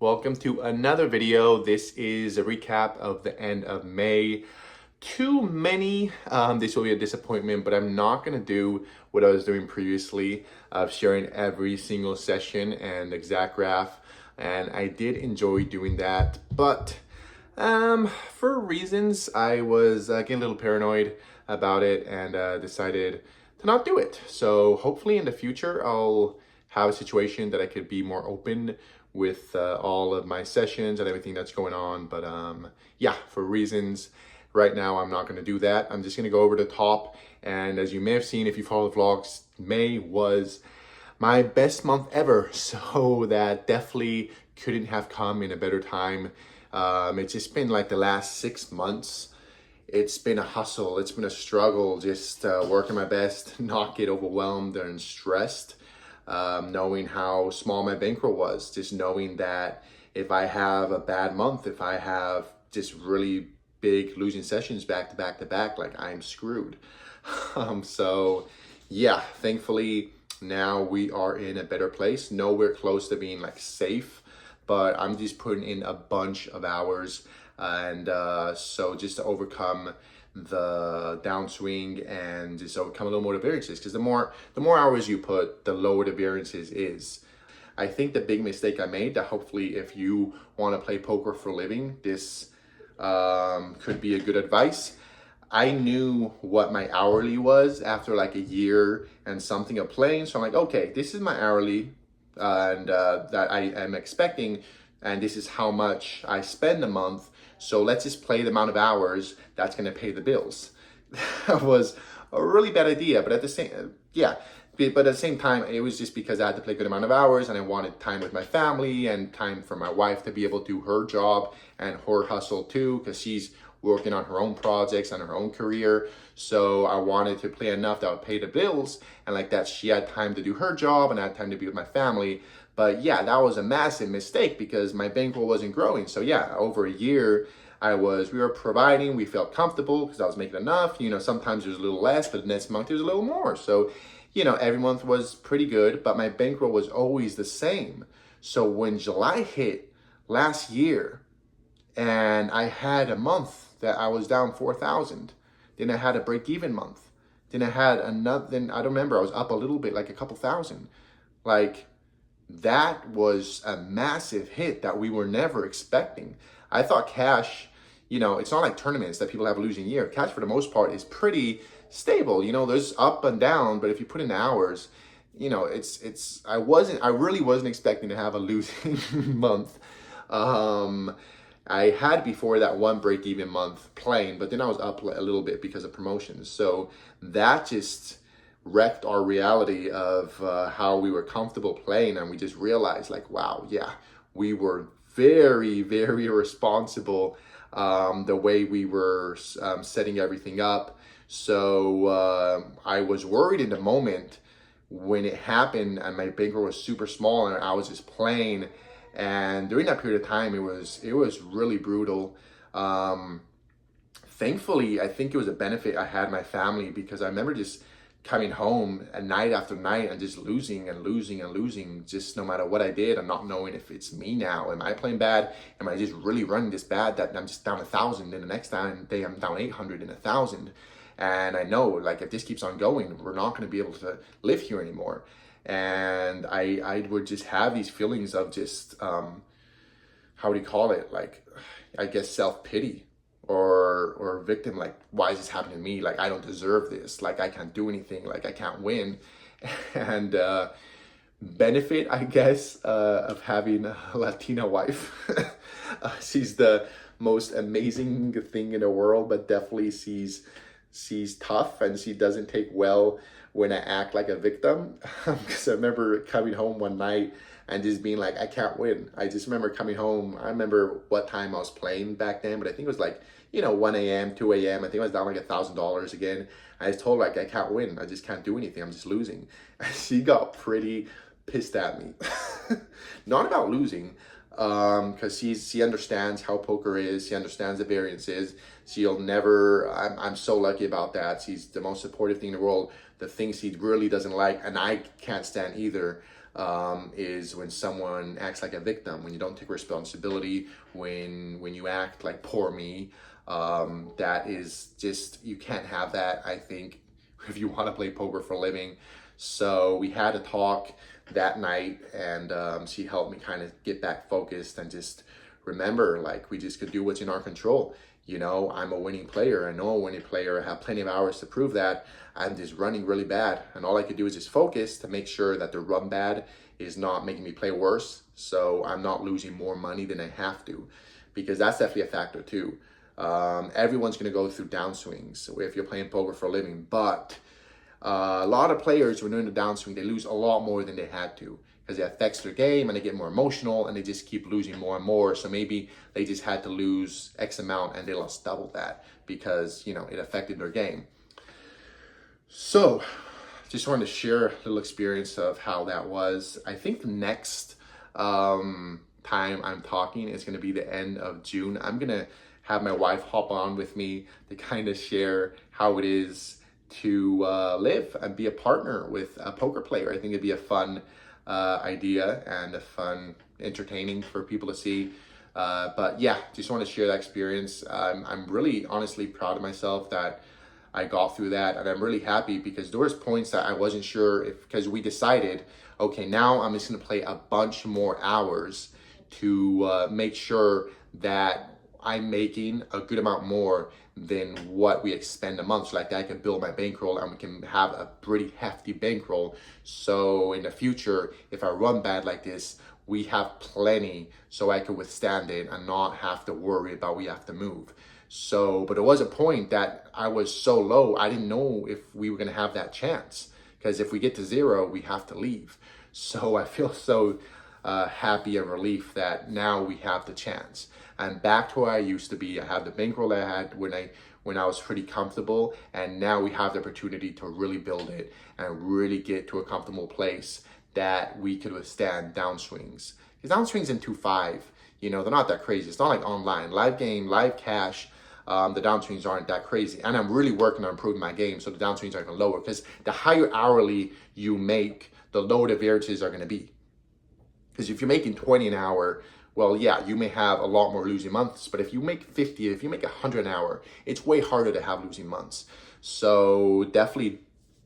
Welcome to another video. This is a recap of the end of May. Too many. This will be a disappointment, but I'm not going to do what I was doing previously of sharing every single session and exact graph. And I did enjoy doing that, but for reasons, I was getting a little paranoid about it and decided to not do it. So hopefully in the future, I'll have a situation that I could be more open with all of my sessions and everything that's going on. But yeah, for reasons right now, I'm not going to do that. I'm just going to go over the top. And as you may have seen, if you follow the vlogs, May was my best month ever. So that definitely couldn't have come in a better time. It's just been like the last 6 months. It's been a hustle. It's been a struggle, just working my best, not get overwhelmed and stressed. Knowing how small my bankroll was, just knowing that if I have a bad month, if I have just really big losing sessions back to back to back, like I'm screwed. So yeah, thankfully now we are in a better place. Nowhere close to being like safe, but I'm just putting in a bunch of hours. And so just to overcome the downswing and just overcome a little more the variances, because the more hours you put, the lower the variances is. I think the big mistake I made, that hopefully if you want to play poker for a living, this could be a good advice. I knew what my hourly was after like a year and something of playing. So I'm like, okay, this is my hourly and that I am expecting, and this is how much I spend a month. So let's just play the amount of hours that's going to pay the bills. That was a really bad idea, but at the same, but at the same time, it was just because I had to play a good amount of hours and I wanted time with my family and time for my wife to be able to do her job and her hustle too, because she's working on her own projects and her own career. So I wanted to play enough that would pay the bills, and like that she had time to do her job and I had time to be with my family. But yeah, that was a massive mistake because my bankroll wasn't growing. So yeah, over a year, we were providing, we felt comfortable because I was making enough. You know, sometimes there's a little less, but the next month there's a little more. So, you know, every month was pretty good, but my bankroll was always the same. So when July hit last year and I had a month that I was down 4,000, then I had a break-even month. Then I had another, then I don't remember, I was up a little bit, like a couple thousand. Like, that was a massive hit that we were never expecting. I thought cash, you know, it's not like tournaments that people have a losing year. Cash for the most part is pretty stable. You know, there's up and down, but if you put in the hours, you know, I really wasn't expecting to have a losing month. I had before that one break-even month playing, but then I was up a little bit because of promotions. So that just wrecked our reality of how we were comfortable playing, and we just realized like, wow, yeah, we were very, very irresponsible the way we were setting everything up. So I was worried in the moment when it happened and my bankroll was super small and I was just playing, and during that period of time it was really brutal. Thankfully, I think it was a benefit I had my family, because I remember just coming home at night after night and just losing and losing and losing, just no matter what I did, I'm not knowing if it's me now. Am I playing bad? Am I just really running this bad that I'm just down 1,000, and the next day I'm down 800 and 1,000? And I know, like, if this keeps on going, we're not going to be able to live here anymore. And I would just have these feelings of just, how do you call it? Like, I guess self-pity. Or victim, like, why is this happening to me? Like, I don't deserve this. Like, I can't do anything. Like, I can't win. And benefit, I guess, of having a Latina wife. She's the most amazing thing in the world, but definitely she's tough, and she doesn't take well when I act like a victim. Because I remember coming home one night and just being like, I can't win. I just remember coming home. I remember what time I was playing back then, but I think it was like, you know, 1 a.m., 2 a.m. I think I was down like $1,000 again. I just told her, like, I can't win. I just can't do anything. I'm just losing. And she got pretty pissed at me. Not about losing, because she understands how poker is. She understands the variances. She'll never, I'm so lucky about that. She's the most supportive thing in the world. The things she really doesn't like, and I can't stand either, is when someone acts like a victim, when you don't take responsibility, when you act like poor me. That is just, you can't have that, I think, if you want to play poker for a living. So we had a talk that night, and she helped me kind of get back focused and just remember, like, we just could do what's in our control. You know, I'm a winning player. I know a winning player. I have plenty of hours to prove that. I'm just running really bad. And all I could do is just focus to make sure that the run bad is not making me play worse. So I'm not losing more money than I have to, because that's definitely a factor too. Everyone's going to go through downswings if you're playing poker for a living. But a lot of players, when they're in the downswing, they lose a lot more than they had to, because it affects their game and they get more emotional and they just keep losing more and more. So maybe they just had to lose X amount and they lost double that because, you know, it affected their game. So just wanted to share a little experience of how that was. I think the next time I'm talking is going to be the end of June. I'm going to have my wife hop on with me to kind of share how it is to live and be a partner with a poker player. I think it'd be a fun idea and a fun, entertaining for people to see. But yeah, just want to share that experience. I'm really honestly proud of myself that I got through that, and I'm really happy because there was points that I wasn't sure if, because we decided, okay, now I'm just gonna play a bunch more hours to make sure that I'm making a good amount more than what we expend a month, so like I can build my bankroll and we can have a pretty hefty bankroll. So in the future, if I run bad like this, we have plenty so I can withstand it and not have to worry about we have to move. So, but there was a point that I was so low, I didn't know if we were gonna have that chance, because if we get to zero, we have to leave. So I feel so happy and relief that now we have the chance. And back to where I used to be. I have the bankroll I had when I was pretty comfortable, and now we have the opportunity to really build it and really get to a comfortable place that we could withstand downswings. Because downswings in 2-5, you know, they're not that crazy. It's not like online, live game, live cash. The downswings aren't that crazy, and I'm really working on improving my game so the downswings are going to lower, because the higher hourly you make, the lower the variances are going to be. Because if you're making 20 an hour, well, yeah, you may have a lot more losing months, but if you make 50, if you make 100 an hour, it's way harder to have losing months. So definitely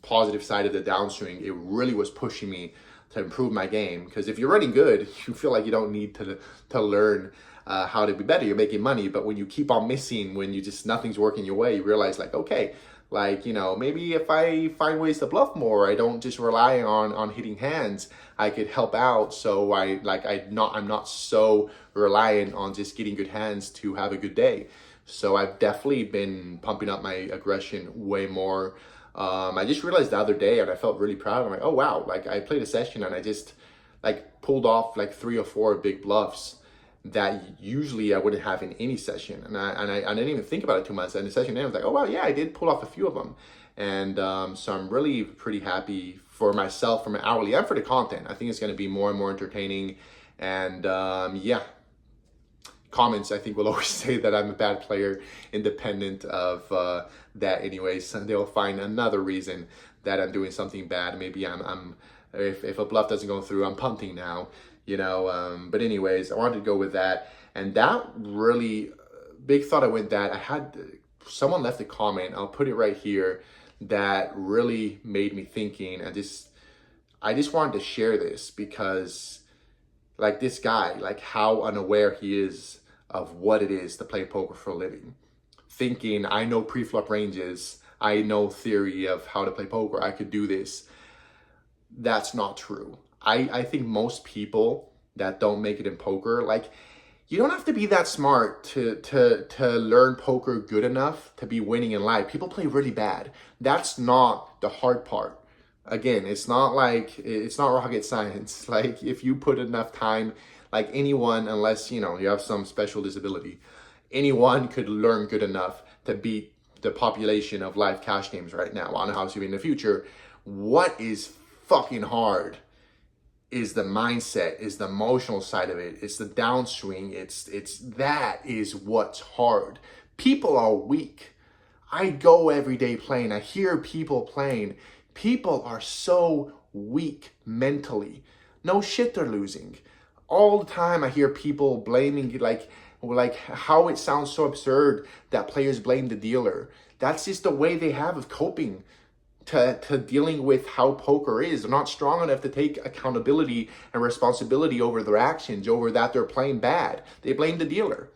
positive side of the downswing, it really was pushing me to improve my game, because if you're running good, you feel like you don't need to learn how to be better. You're making money, but when you keep on missing, when you just, nothing's working your way, you realize like, okay, like, you know, maybe if I find ways to bluff more, I don't just rely on hitting hands, I could help out. So I'm not so reliant on just getting good hands to have a good day. So I've definitely been pumping up my aggression way more. I just realized the other day, and I felt really proud. I'm like, oh wow, like I played a session and I just like pulled off like 3 or 4 big bluffs that usually I wouldn't have in any session. And I didn't even think about it too much. And the session ended, I was like, oh wow, yeah, I did pull off a few of them. And so I'm really pretty happy for myself, for my hourly, and for the content. I think it's going to be more and more entertaining. And yeah, comments, I think, will always say that I'm a bad player, independent of that anyways. And they'll find another reason that I'm doing something bad. Maybe if a bluff doesn't go through, I'm punting now, you know. But anyways, I wanted to go with that. And that really, big thought I went that I had, someone left a comment, I'll put it right here, that really made me thinking. I just wanted to share this because like this guy, like how unaware he is of what it is to play poker for a living. Thinking, I know pre-flop ranges, I know theory of how to play poker, I could do this. That's not true. I think most people that don't make it in poker, like, you don't have to be that smart to learn poker good enough to be winning in life. People play really bad. That's not the hard part. Again, it's not rocket science. Like, if you put enough time, like anyone, unless, you know, you have some special disability, anyone could learn good enough to beat the population of live cash games right now. I don't know how it's going to be in the future. What is fucking hard is the mindset, is the emotional side of it. It's the downswing. That is what's hard. People are weak. I go every day playing. I hear people playing. People are so weak mentally. No shit, they're losing. All the time I hear people blaming, like how it sounds so absurd that players blame the dealer. That's just the way they have of coping to dealing with how poker is. They're not strong enough to take accountability and responsibility over their actions, over that they're playing bad. They blame the dealer.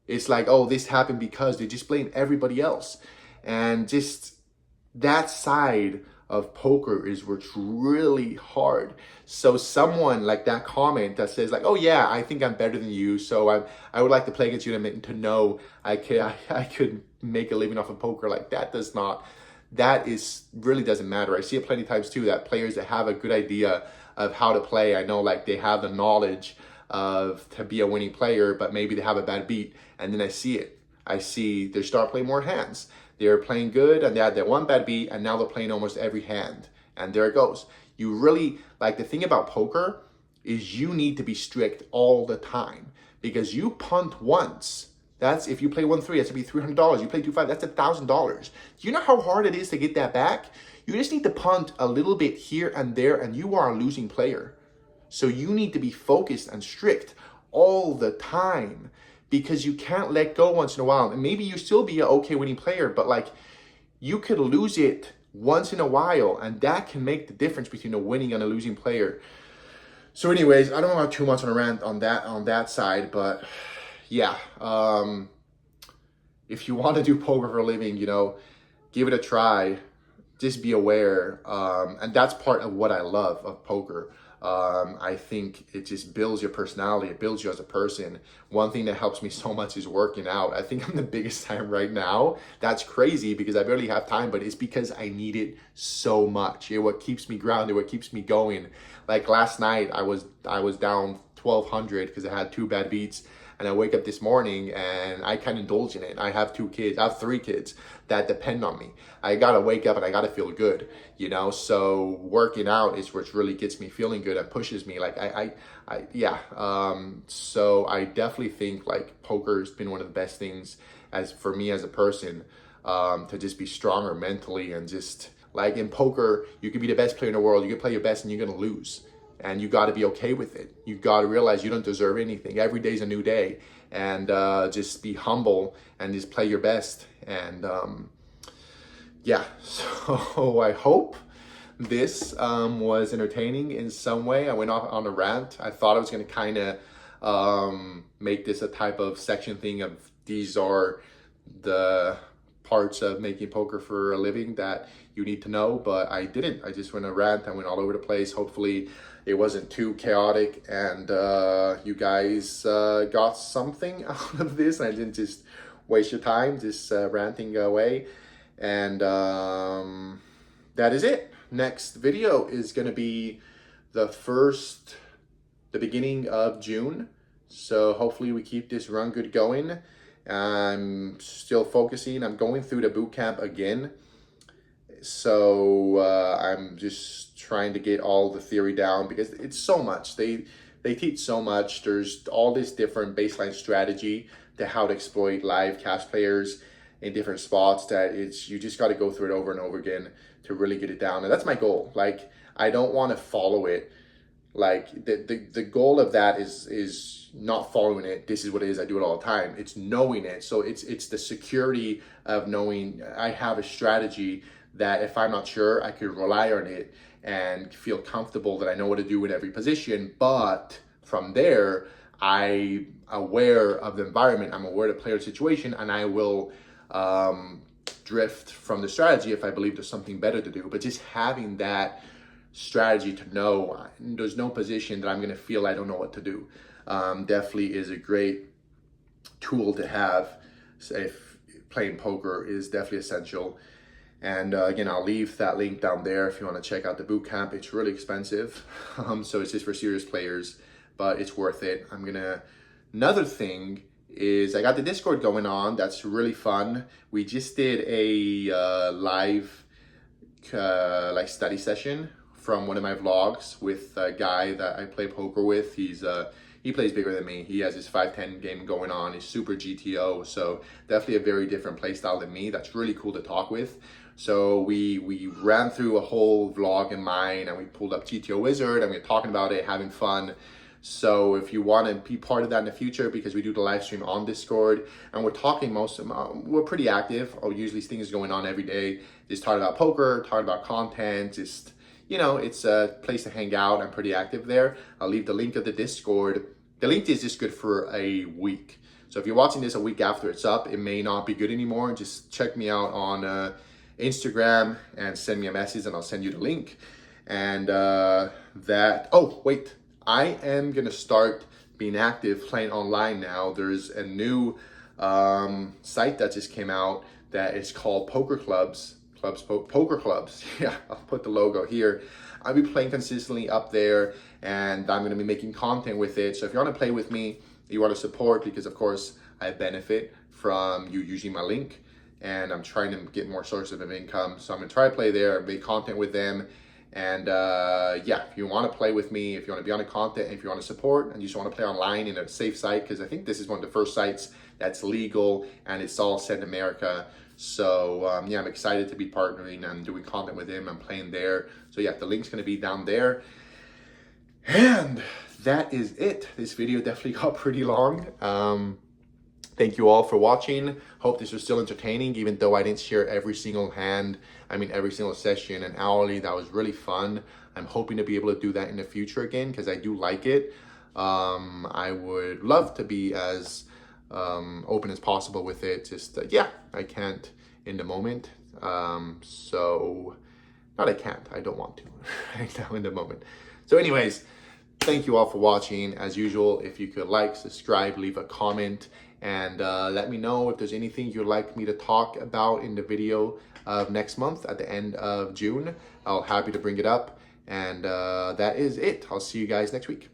It's like, oh, this happened because they just blame everybody else. And just that side of poker is what's really hard. So someone like that comment that says like, oh yeah, I think I'm better than you, so I would like to play against you to know I could make a living off of poker, like that really doesn't matter. I see it plenty of times too, that players that have a good idea of how to play, I know like they have the knowledge to be a winning player, but maybe they have a bad beat, and then I see they start playing more hands. They're playing good and they had that one bad beat, and now they're playing almost every hand. And there it goes. You really, like, the thing about poker is you need to be strict all the time, because you punt once. That's, if you play 1-3, that's to be $300. You play 2-5, that's $1,000. Do you know how hard it is to get that back? You just need to punt a little bit here and there, and you are a losing player. So you need to be focused and strict all the time, because you can't let go once in a while. And maybe you still be an okay winning player, but like, you could lose it once in a while, and that can make the difference between a winning and a losing player. So anyways, I don't want to too much on a rant on that side, but yeah, if you want to do poker for a living, give it a try. Just be aware, and that's part of what I love of poker. I think it just builds your personality. It builds you as a person. One thing that helps me so much is working out. I think I'm the biggest time right now. That's crazy because I barely have time, but it's because I need it so much. It's what keeps me grounded, what keeps me going. Like last night, I was down 1,200 because I had 2 bad beats. And I wake up this morning and I can indulge in it. I have 2 kids. I have 3 kids that depend on me. I gotta wake up and I gotta feel good, So working out is what really gets me feeling good and pushes me. Like so I definitely think like poker's been one of the best things for me as a person, to just be stronger mentally, and just like in poker, you could be the best player in the world. You can play your best and you're gonna lose. And you got to be okay with it. You got to realize you don't deserve anything. Every day's a new day, and just be humble and just play your best. And so I hope this was entertaining in some way. I went off on a rant. I thought I was going to kind of make this a type of section thing of these are the parts of making poker for a living that you need to know, but I didn't. I just went on a rant. I went all over the place. Hopefully it wasn't too chaotic, and you guys got something out of this. I didn't just waste your time just ranting away. And that is it. Next video is going to be the beginning of June. So hopefully we keep this run good going. I'm still focusing. I'm going through the boot camp again. So I'm just trying to get all the theory down, because it's so much. They teach so much. There's all this different baseline strategy to how to exploit live cash players in different spots, that you just got to go through it over and over again to really get it down. And that's my goal. Like, I don't want to follow it. Like the goal of that is not following it. This is what it is. I do it all the time. It's knowing it. So it's the security of knowing I have a strategy that if I'm not sure, I could rely on it and feel comfortable that I know what to do in every position. But from there, I'm aware of the environment. I'm aware of the player situation, and I will drift from the strategy if I believe there's something better to do. But just having that strategy to know there's no position that I'm going to feel I don't know what to do definitely is a great tool to have. So if playing poker is definitely essential. And again, I'll leave that link down there if you want to check out the boot camp. It's really expensive, so it's just for serious players, but it's worth it. Another thing is I got the Discord going on. That's really fun. We just did a live like study session from one of my vlogs with a guy that I play poker with. He plays bigger than me. He has his 5-10 game going on. He's super GTO, so definitely a very different play style than me. That's really cool to talk with. So we ran through a whole vlog in mine, and we pulled up GTO Wizard, and we were talking about it, having fun. So if you want to be part of that in the future, because we do the live stream on Discord, and we're talking we're pretty active. Usually things going on every day. Just talking about poker, talking about content, just, it's a place to hang out. I'm pretty active there. I'll leave the link of the Discord. The link is just good for a week. So if you're watching this a week after it's up, it may not be good anymore. Just check me out on Instagram and send me a message, and I'll send you the link. And oh, wait. I am going to start being active playing online now. There's a new site that just came out that is called Poker Clubs. Poker Clubs. Yeah, I'll put the logo here. I'll be playing consistently up there, and I'm going to be making content with it. So if you want to play with me, you want to support, because of course I benefit from you using my link, and I'm trying to get more sources of income. So I'm going to try to play there, make content with them. And yeah, if you want to play with me, if you want to be on the content, if you want to support and you just want to play online in a safe site, because I think this is one of the first sites that's legal and it's all set in America. So yeah, I'm excited to be partnering and doing content with him and playing there. So yeah, the link's going to be down there. And that is it. This video definitely got pretty long. Thank you all for watching. Hope this was still entertaining, even though I didn't share every single every single session and hourly. That was really fun. I'm hoping to be able to do that in the future again, because I do like it. I would love to be as open as possible with it. Just, yeah, I can't in the moment. So, not I can't, I don't want to right now in the moment. So anyways, thank you all for watching. As usual, if you could like, subscribe, leave a comment, and let me know if there's anything you'd like me to talk about in the video of next month at the end of June. I'll happy to bring it up. And that is it. I'll see you guys next week.